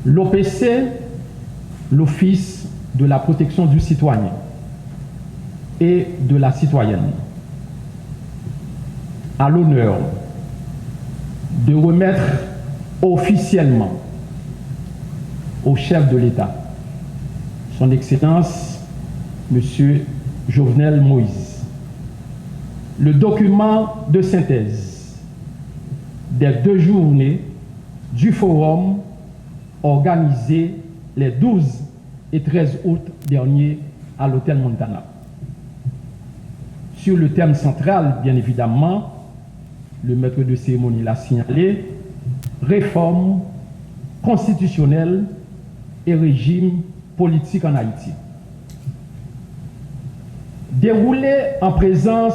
L'OPC, l'Office de la protection du citoyen et de la citoyenne, a l'honneur de remettre officiellement au chef de l'État, son Excellence, M. Jovenel Moïse, le document de synthèse des 2 journées du forum organisé les 12 et 13 août dernier à l'hôtel Montana. Sur le thème central, bien évidemment, le maître de cérémonie l'a signalé, réforme constitutionnelle et régime politique en Haïti. Déroulé en présence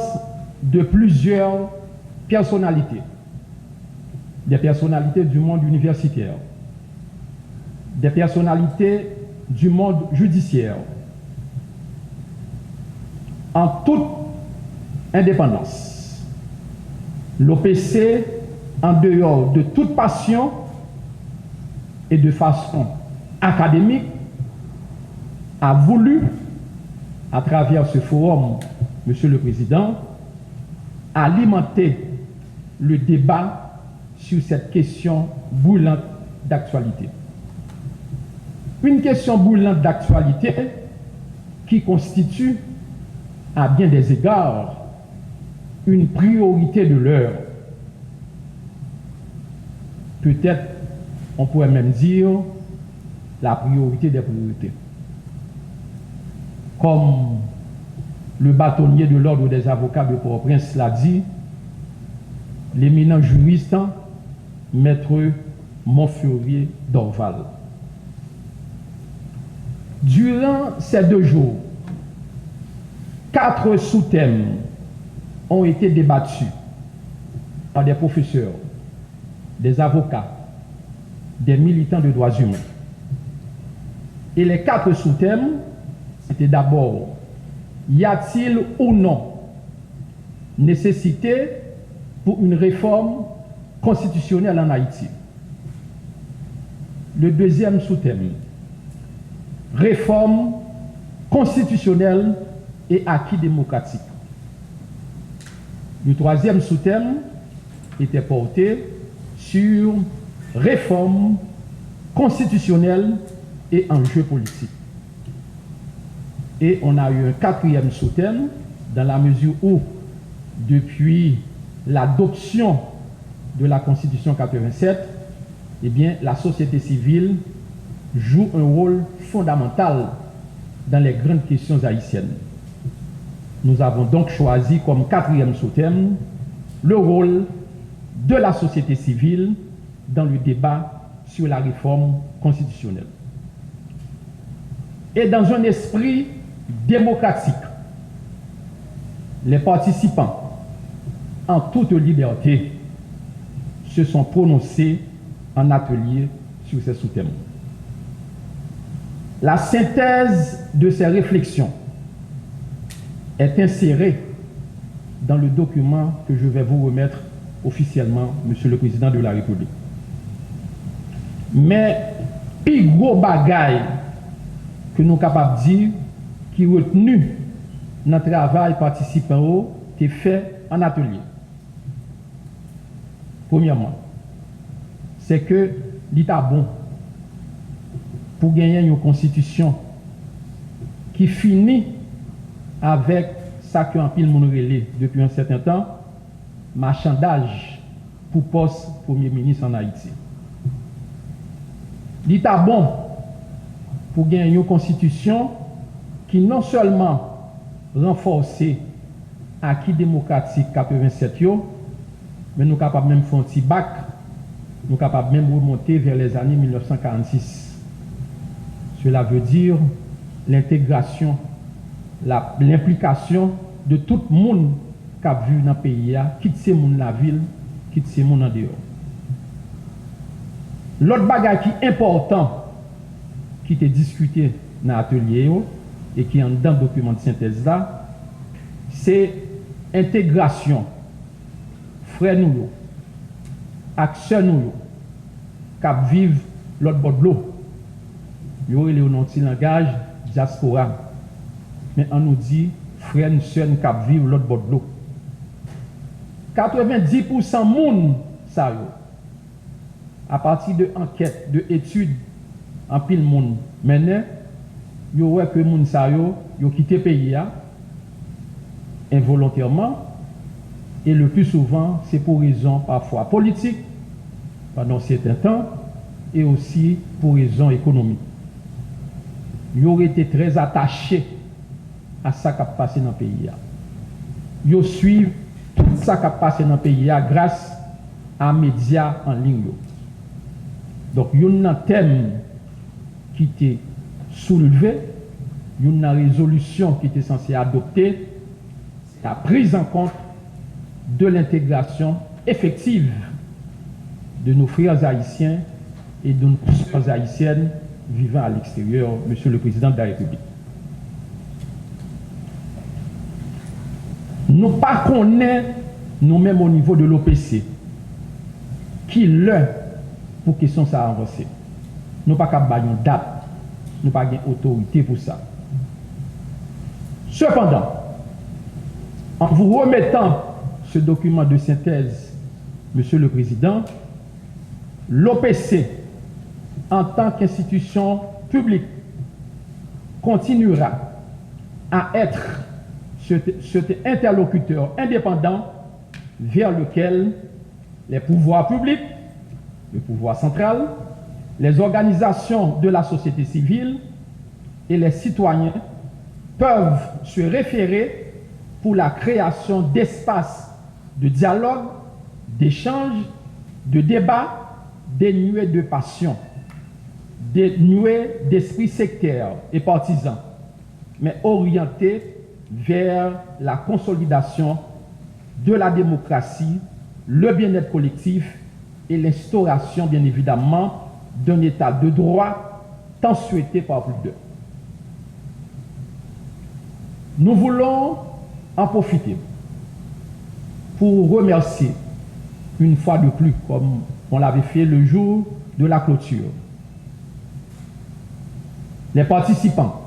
de plusieurs personnalités, des personnalités du monde universitaire, des personnalités du monde judiciaire, en toute indépendance. L'OPC, en dehors de toute passion et de façon académique, a voulu, à travers ce forum, Monsieur le Président, alimenter le débat sur cette question brûlante d'actualité. Une question brûlante d'actualité qui constitue, à bien des égards, une priorité de l'heure. Peut-être, on pourrait même dire, la priorité des priorités. Comme le bâtonnier de l'ordre des avocats de Port-au-Prince l'a dit, l'éminent juriste, Maître Montfurier Dorval. Durant ces 2 jours, 4 sous-thèmes ont été débattus par des professeurs, des avocats, des militants de droits humains. Et les 4 sous-thèmes, c'était d'abord, y a-t-il ou non nécessité pour une réforme constitutionnelle en Haïti? Le deuxième sous-thème, réforme constitutionnelle et acquis démocratique. Le troisième sous-thème était porté sur réforme constitutionnelle et enjeux politiques. Et on a eu un 4e sous-thème dans la mesure où, depuis l'adoption de la Constitution 87, eh bien, la société civile joue un rôle fondamental dans les grandes questions haïtiennes. Nous avons donc choisi comme 4e sous-thème le rôle de la société civile dans le débat sur la réforme constitutionnelle. Et dans un esprit démocratique, les participants, en toute liberté, se sont prononcés en atelier sur ces sous-thèmes. La synthèse de ces réflexions est insérée dans le document que je vais vous remettre officiellement, Monsieur le Président de la République. Mais, plus gros bagaille que nous sommes capables de dire, qui est retenu dans le travail participant, est fait en atelier. Premièrement, c'est que l'État bon pour gagner une constitution qui finit avec ça que en pile mon relais depuis un certain temps, marchandage pour poste Premier ministre en Haïti. L'État bon pour gagner une constitution qui non seulement renforce acquis démocratique 87 mais nous sommes capables même de faire un petit bac, nous sommes capables même de remonter vers les années 1946. Cela veut dire l'intégration, l'implication de tout le monde qui a vu dans le pays, quitte ces monde la ville, quitte ces monde en dehors. L'autre bagage qui est important, qui était discuté dans l'atelier et qui est dans le document de synthèse là, c'est intégration. Frères nous, acteurs nous, qui vivent l'autre bord de l'eau, il y aurait le langage diaspora. Mais on nous dit, frère, sœur, cap vivre l'autre bord de l'eau. 90% monde, ça, à partir de enquêtes, de études, en pile monde, maintenant, il y aurait que monde, ça, ils ont quitté le pays, involontairement, et le plus souvent, c'est pour raisons parfois politiques, pendant certains temps, et aussi pour raisons économiques. Ils auraient été très attachés à ça qui a passé dans le pays. Ils suivent tout ça qui a passé dans le pays grâce à médias en ligne. Donc, il y a un thème qui était soulevé, il y a une résolution qui était censée adopter, la prise en compte de l'intégration effective de nos frères haïtiens et de nos sœurs haïtiennes vivant à l'extérieur, Monsieur le Président de la République. Nous ne connaissons pas nous-mêmes au niveau de l'OPC qui l'un pour question ça avancer. Nous pas qu'à bailler une date, nous pas une autorité pour ça. Cependant, en vous remettant ce document de synthèse, Monsieur le Président, l'OPC, en tant qu'institution publique, continuera à être cet interlocuteur indépendant vers lequel les pouvoirs publics, le pouvoir central, les organisations de la société civile et les citoyens peuvent se référer pour la création d'espaces de dialogue, d'échange, de débat, dénués de passion, dénués d'esprit sectaire et partisan, mais orientés vers la consolidation de la démocratie, le bien-être collectif et l'instauration, bien évidemment, d'un état de droit tant souhaité par plusieurs. Nous voulons en profiter pour remercier une fois de plus, comme on l'avait fait le jour de la clôture, les participants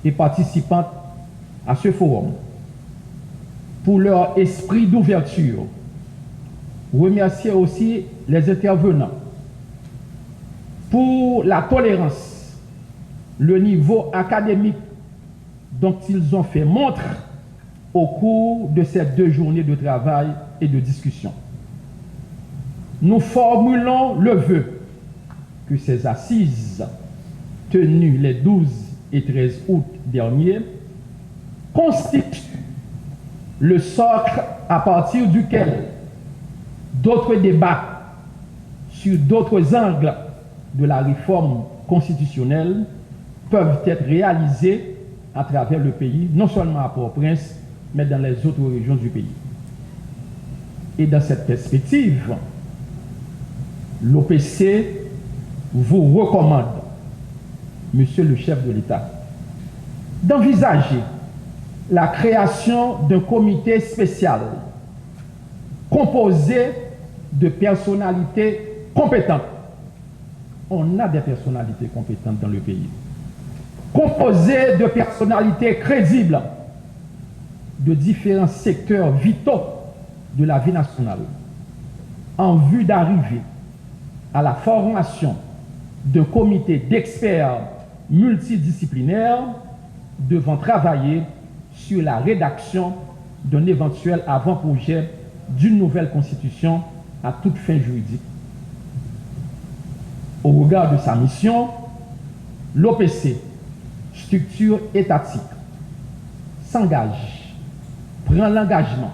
et participantes à ce forum pour leur esprit d'ouverture. Remercier aussi les intervenants pour la tolérance, le niveau académique dont ils ont fait montre au cours de ces 2 journées de travail et de discussion. Nous formulons le vœu que ces assises, tenues les 12 et 13 août dernier, constituent le socle à partir duquel d'autres débats sur d'autres angles de la réforme constitutionnelle peuvent être réalisés à travers le pays, non seulement à Port-au-Prince, mais dans les autres régions du pays. Et dans cette perspective, l'OPC vous recommande, Monsieur le chef de l'État, d'envisager la création d'un comité spécial composé de personnalités compétentes. On a des personnalités compétentes dans le pays. Composé de personnalités crédibles de différents secteurs vitaux de la vie nationale, en vue d'arriver à la formation d'un comité d'experts multidisciplinaires devant travailler sur la rédaction d'un éventuel avant-projet d'une nouvelle constitution à toute fin juridique. Au regard de sa mission, l'OPC, structure étatique, s'engage, prend l'engagement,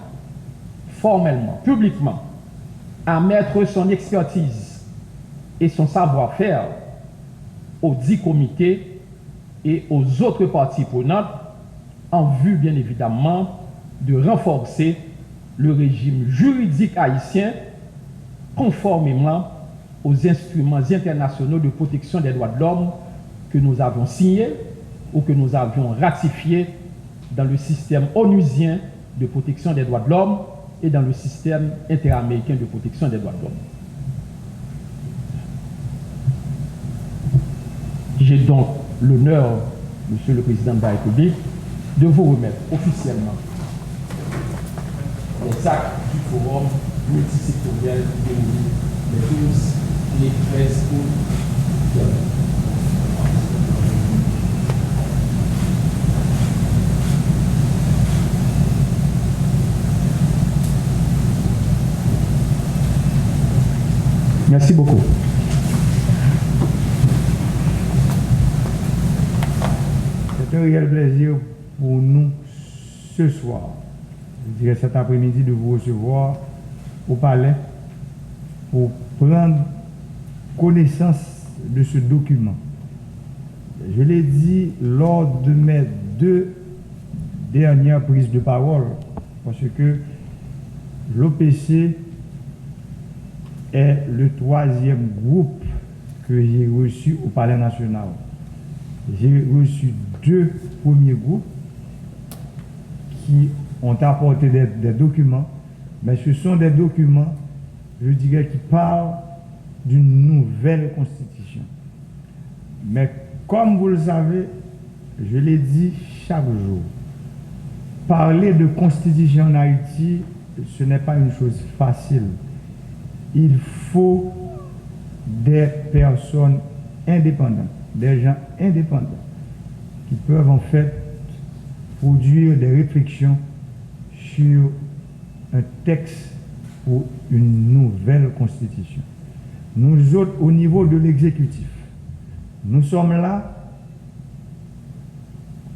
formellement, publiquement, à mettre son expertise et son savoir-faire aux 10 comités et aux autres parties prenantes en vue, bien évidemment, de renforcer le régime juridique haïtien conformément aux instruments internationaux de protection des droits de l'homme que nous avons signés ou que nous avions ratifiés dans le système onusien de protection des droits de l'homme et dans le système interaméricain de protection des droits de l'homme. J'ai donc l'honneur, Monsieur le Président de la République, de vous remettre officiellement les actes du forum multisectoriel déroulé les 12 et 13 août. Merci beaucoup. C'est un réel plaisir pour nous ce soir, je dirais cet après-midi, de vous recevoir au palais pour prendre connaissance de ce document. Je l'ai dit lors de mes 2 dernières prises de parole, parce que l'OPC est le 3e groupe que j'ai reçu au Palais national. J'ai reçu 2 premiers groupes qui ont apporté des documents, mais ce sont des documents, je dirais, qui parlent d'une nouvelle constitution. Mais comme vous le savez, je l'ai dit chaque jour, parler de constitution en Haïti, ce n'est pas une chose facile. Il faut des personnes indépendantes, des gens indépendants qui peuvent en fait produire des réflexions sur un texte pour une nouvelle constitution. Nous autres, au niveau de l'exécutif, nous sommes là,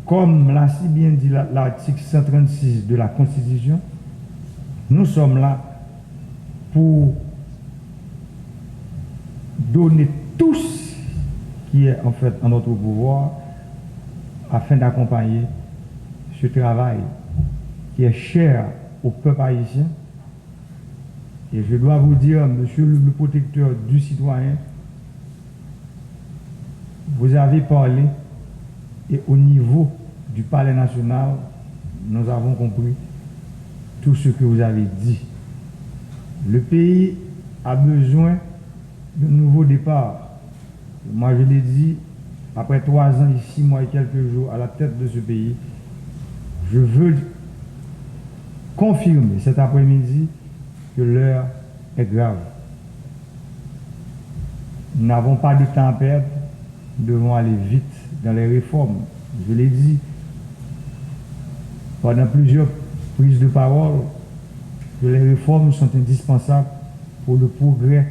comme l'a si bien dit l'article 136 de la Constitution, nous sommes là pour donner tout ce qui est en fait en notre pouvoir afin d'accompagner ce travail qui est cher au peuple haïtien. Et je dois vous dire, monsieur le protecteur du citoyen, vous avez parlé et au niveau du Palais national, nous avons compris tout ce que vous avez dit. Le pays a besoin de nouveau départ. Moi, je l'ai dit, après 3 ans et 6 mois et quelques jours à la tête de ce pays, je veux confirmer cet après-midi que l'heure est grave. Nous n'avons pas de temps à perdre, nous devons aller vite dans les réformes. Je l'ai dit pendant plusieurs prises de parole que les réformes sont indispensables pour le progrès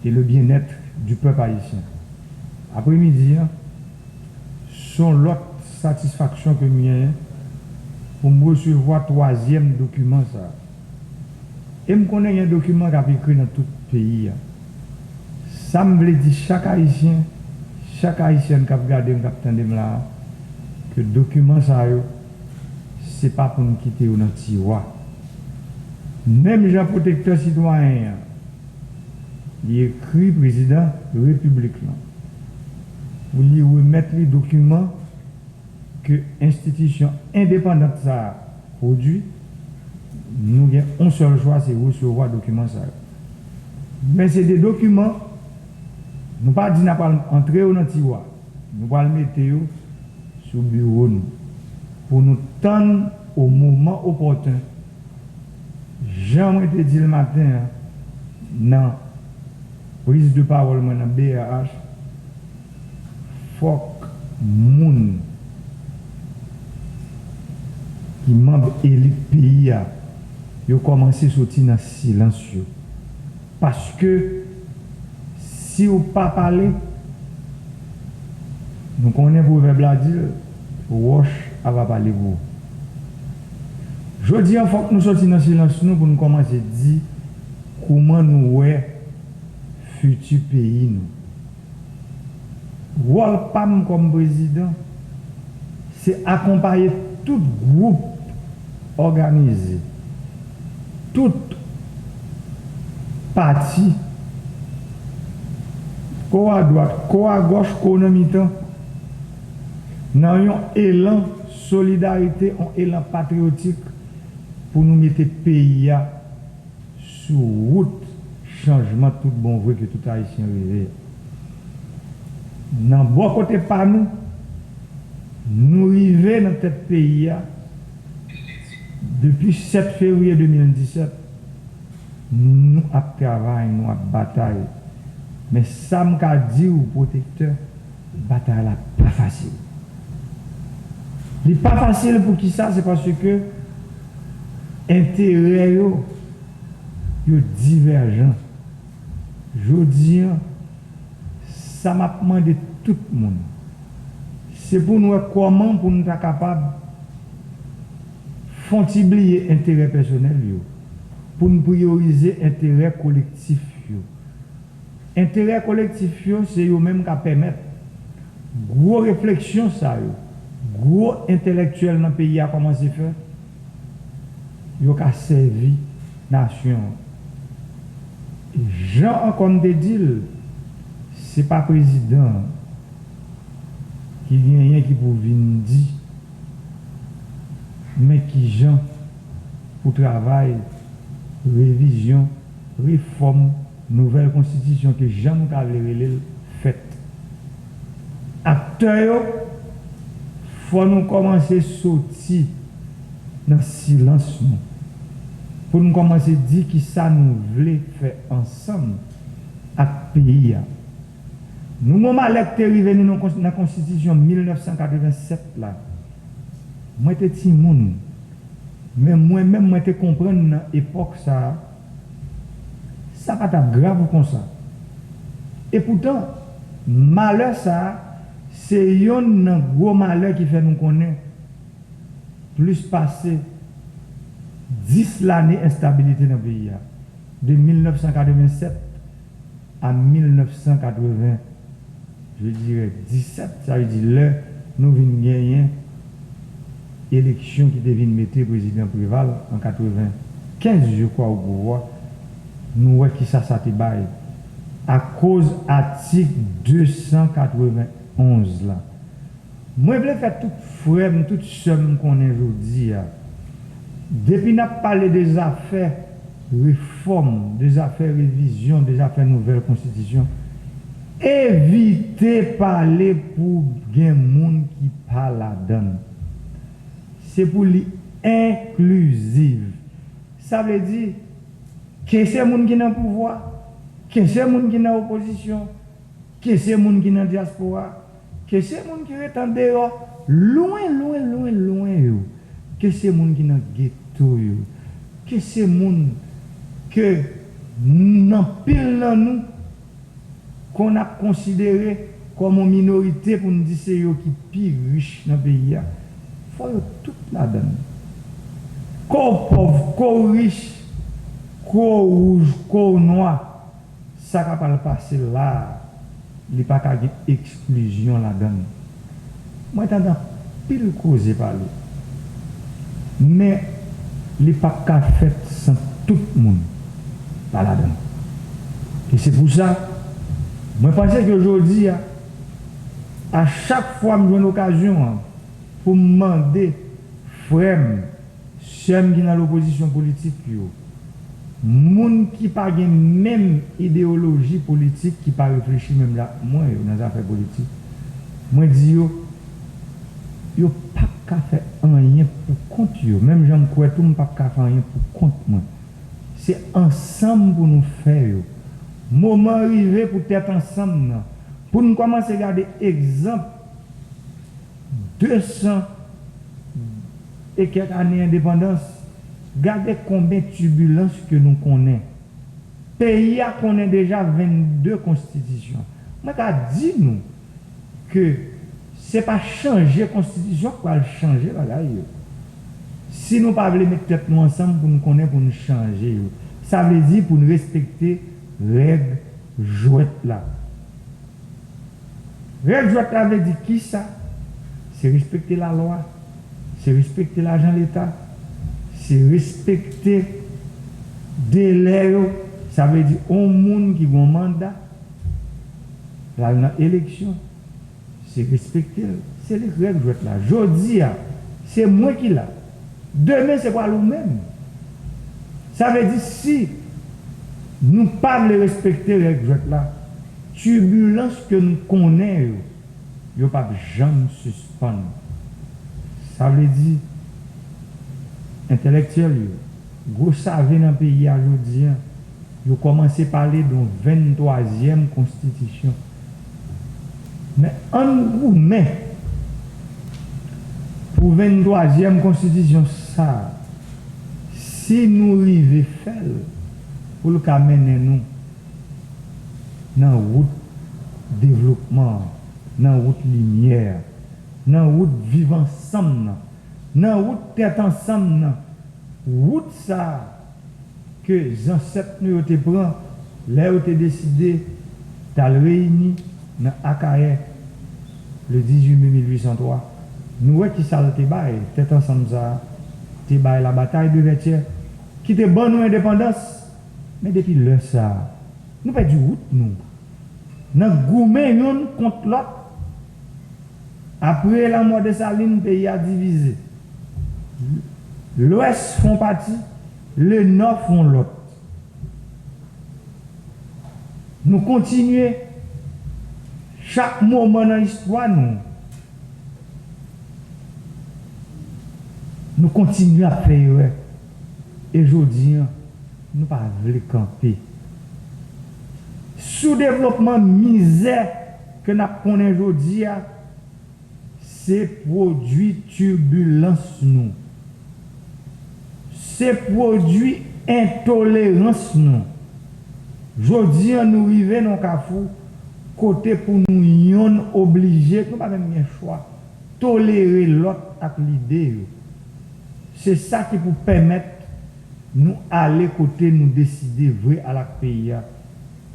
et le bien-être du peuple haïtien. Après-midi, sont l'autre satisfaction que j'ai pour me recevoir 3e document. Ça. Et me connais un document qui a écrit dans tout le pays. Ça me dit chaque haïtien qui a regardé, qui a entendu là, que le document, ça, ce n'est pas pour nous quitter dans le tiroir. Même les protecteurs citoyens, il écrit président de la République pour lui remettre les documents que l'institution indépendante ça produit. Nous avons un seul choix, c'est recevoir les documents. Ça. Mais c'est des documents, nous ne pas dire pas entrer dans le tiroir, nous pas le mettre sur le bureau pour nous tendre au moment opportun. J'ai été dit le matin, non. Prise de parole dans BRH, faut que les gens qui sont membres élite pays ont commencé à sortir dans le silence. Parce que si vous ne pas parler, nous connaissons le proverbe à dire, Roche va parler vous. Je dis qu'il faut que nous sortions dans le silence pour nous commencer à dire comment nous voyons futur pays nous. Rôle PAM comme président, c'est accompagner tout groupe organisé, tout parti, co à droite, co à gauche, co à mi-temps, dans un élan solidarité, un élan patriotique pour nous mettre le pays sur route changement tout bon vrai que tout haïtien rêve. dans bon côté par nous, nous arrivons dans ce pays depuis 7 février 2017. Nous avons travaillé, nous avons bataille. Mais ça m'a dit au protecteur, la bataille n'est pas facile. Ce n'est pas facile pour qui ça? C'est parce que l'intérêt est divergent. Je dis, ça m'a demandé tout le monde. C'est pour nous comment pour nous être capables de faire oublier l'intérêt personnel, pour nous prioriser l'intérêt collectif. L'intérêt collectif, c'est eux-mêmes qui permettent gros réflexion, ça, gros intellectuel dans le pays a commencé à faire. Ils ont servi la nation. Jean Anconde dit, ce n'est pas le président qui vient rien qui pour venir dire, mais qui Jean pour travail, révision, réforme, nouvelle constitution que Jean Cavaléré fait. Acteurs, il faut nous commencer à sortir dans le silence. Pour nous commencer à dire que ça nous voulons faire ensemble avec le pays. Nous, moment où arrivé dans la constitution 1987, là, moi, j'étais petit monde. Mais moi-même, moi, je comprends dans l'époque, ça pas grave comme ça. Et pourtant, malheur, ça, c'est un gros malheur qui fait nous connaître plus passé 10 l'année d'instabilité dans le pays. De 1987 à 1980, je dirais 17, ça veut dire là, nous venons gagner élection qui devait mettre le président Préval en 95, je crois, au pouvoir. Nous voyons qui ça s'est bail à cause article 291 là. Moi, je voulais faire tout frère, tout somme qu'on est aujourd'hui. Depuis qu'on a parlé des affaires réforme, des affaires révision, des affaires nouvelle constitution, évitez de parler pour des gens qui parlent là-dedans. C'est pour les inclusive. Ça veut dire que c'est les gens qui sont dans le pouvoir, que c'est les gens qui sont dans l'opposition, que c'est les gens qui sont dans la diaspora, que c'est les gens qui sont en dehors, loin, que c'est les gens qui sont dans le ghetto, que c'est les gens que nous pile dans nous, qu'on a considéré comme une minorité pour nous dire que c'est eux qui sont plus riches dans le pays. Il faut tout là-dedans. Qu'on pauvre, qu'on riche, qu'on rouge, qu'on noir, ça ne va pas passer là. Il n'y a pas d'exclusion là-dedans. Moi, je suis pile cause parler. Mais il n'y a pas qu'à faire sans tout le monde. Pas là-dedans. Et c'est pour ça, moi, je pense qu'aujourd'hui, à chaque fois que j'ai une occasion pour me demander, frère, ceux qui sont dans l'opposition politique, les gens qui n'ont pas la même idéologie politique, qui n'ont pas réfléchi même là, moi, dans les affaires politiques, moi, je dis, ils n'ont pas qu'à faire rien pour compte. Même j'en crois tout, ils n'ont pas qu'à faire rien pour compte. C'est ensemble pour nous faire. Moment arrivé pour être ensemble. Pour nous commencer à regarder exemple 200 et quelques années d'indépendance. Regardez combien de turbulences que nous connaissons. Le pays a connaît déjà 22 constitutions. Moi, je dis nous que ce n'est pas changer la constitution pour changer la vie. Si nous ne pouvons pas mettre tête nous ensemble pour nous connaître, pour nous changer, ça veut dire pour nous respecter les règles jouettes là. Règles jouettes là veut dire qui ça? C'est respecter la loi, c'est respecter l'argent de l'État, c'est respecter des délais. Ça veut dire au monde qui a un mandat, là, une élection, c'est respecter. C'est les règles jouettes là. Aujourd'hui, c'est moi qui l'a. Demain, c'est pas nous-mêmes. Ça veut dire si nous ne pas respecter les règles là, turbulence que nous connaissons, il ne pas jamais suspendre. Ça veut dire, intellectuel, vous savez dans le pays aujourd'hui, ils ont commencé à parler d'une 23e constitution. Mais en gourmet, pour 23e constitution, ça, si nous arrivons à faire, pour le cas mener nous dans la route développement, dans la route lumière, dans la route vivre ensemble, dans la route tête ensemble, dans la route ça que les ancêtres nous ont pris, là où ont décidé d'aller réunir dans Akaye le 18 mai 1803. Nous voyons qui ça le bail, tête ensemble ça, la bataille de Vertières, qui était bonne indépendance. Mais depuis le ça, nous pas du route nous. Nous gourmet yon contre l'autre. Après la mort de Saline, le pays a divisé. L'ouest font partie, le nord font l'autre. Nous continuons chaque moment dans l'histoire nous continuons à faire. Et aujourd'hui, nous ne pouvons pas camper. Sous-développement misère que nous connaissons aujourd'hui, c'est produit turbulence nous. C'est produit intolérance nous. Aujourd'hui, nous arrivons dans le Carrefour, côté pour nous yon obligés, nous pas même un choix, tolérer l'autre avec l'idée. C'est ça qui peut permettre nous aller côté nous décider vrai à la pays,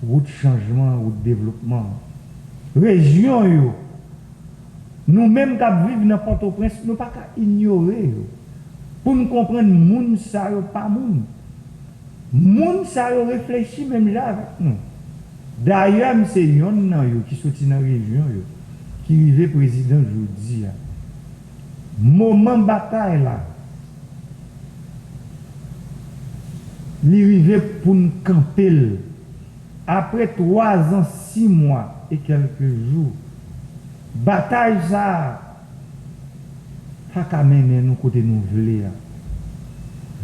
route changement, route développement. Région yo, nous-mêmes qui vivons dans Port-au-Prince, nous ne pouvons pas ignorer. Pour nous comprendre, moun sa yo pas moun. Moun sa yo réfléchit même là avec nous. D'ailleurs, c'est yon nan yo qui sorti dans la région yo, qui arrivé président aujourd'hui. Moment bataille là. L'arrivée pour nous camper. Après 3 ans, 6 mois et quelques jours, bataille ça, ça a mené nous côté nous voulons.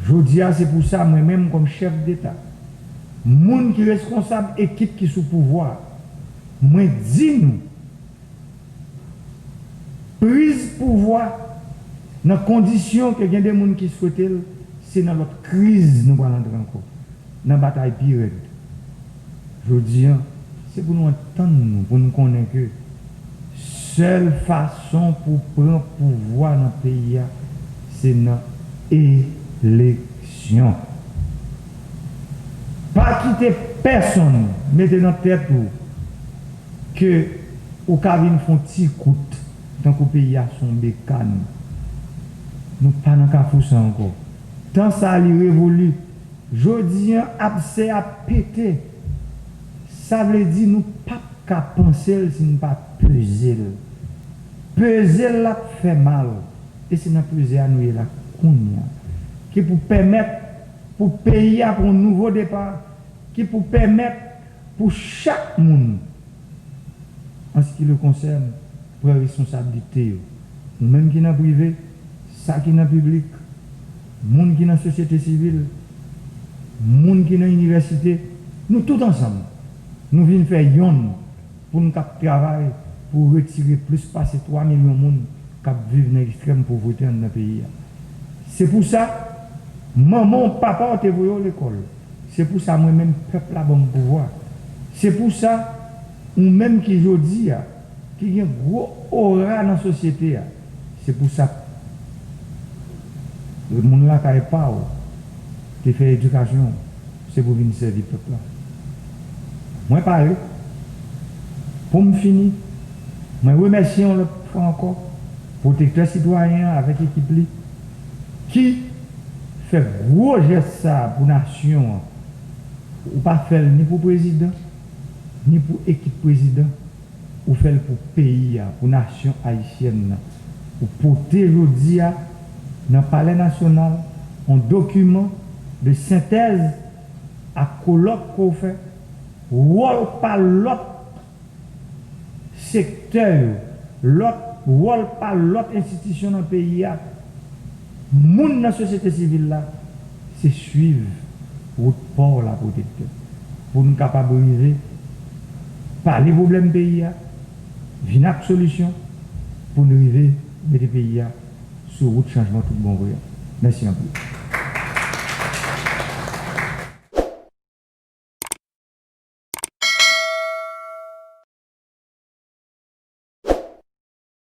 Je dis, c'est pour ça, moi-même, comme chef d'État, monde qui est responsable, équipe qui est sous pouvoir, moi, dis-nous, prise pouvoir, dans la condition que il y a des gens qui souhaitent, c'est dans notre crise, nous allons entrer encore, dans la bataille pire. Je dis, c'est pour nous entendre, pour nous connaître que seule façon pour prendre pouvoir dans le pays, c'est dans l'élection. Pas quitter personne, mettez dans la tête que au cabine font petit coup, tant que le pays a son bécane. Nous pas dans le ça encore. Tant ça a révolu, je dis, c'est à péter. Ça veut dire nous pas qu'à penser si nous pas peser. Peser là fait mal. Et c'est nous peser à nous la kounya. Qui pour permettre pour payer pour un nouveau départ, qui pour permettre pour chaque monde en ce qui le concerne prendre responsabilité. Même qui est dans le privé, ça qui est dans le public, monde qui est dans la société civile, monde qui est dans l'université, nous tous ensemble. Nous venons faire yon pour nous travailler pour retirer plus passer 3 millions de monde qui vivent dans l'extrême pauvreté dans le pays. C'est pour ça, maman, papa, te voyons l'école. C'est pour ça, moi-même, peuple a bon pouvoir. C'est pour ça, ou même qui aujourd'hui, qui a un gros aura dans la société. C'est pour ça, le monde là qui n'est pas, qui fait l'éducation, c'est pour venir servir le peuple. Moi, pareil, pour me finir, je remercie l'autre fois encore, protecteur citoyen avec l'équipe qui fait gros geste ça pour la nation, ou pas faire ni pour le président, ni pour l'équipe président, ou faire pour le pays, pour la nation haïtienne, pour porter aujourd'hui dans le palais national un document de synthèse à colloque qu'on fait. Rôle par l'autre secteur, l'autre rôle par l'autre institution dans le pays, monde dans la société civile là, c'est suivre votre port la protecteur. Pour nous capables de par les problèmes pays, venir avec solution pour nous arriver mettre le pays sur route changement tout bon. Merci un peu.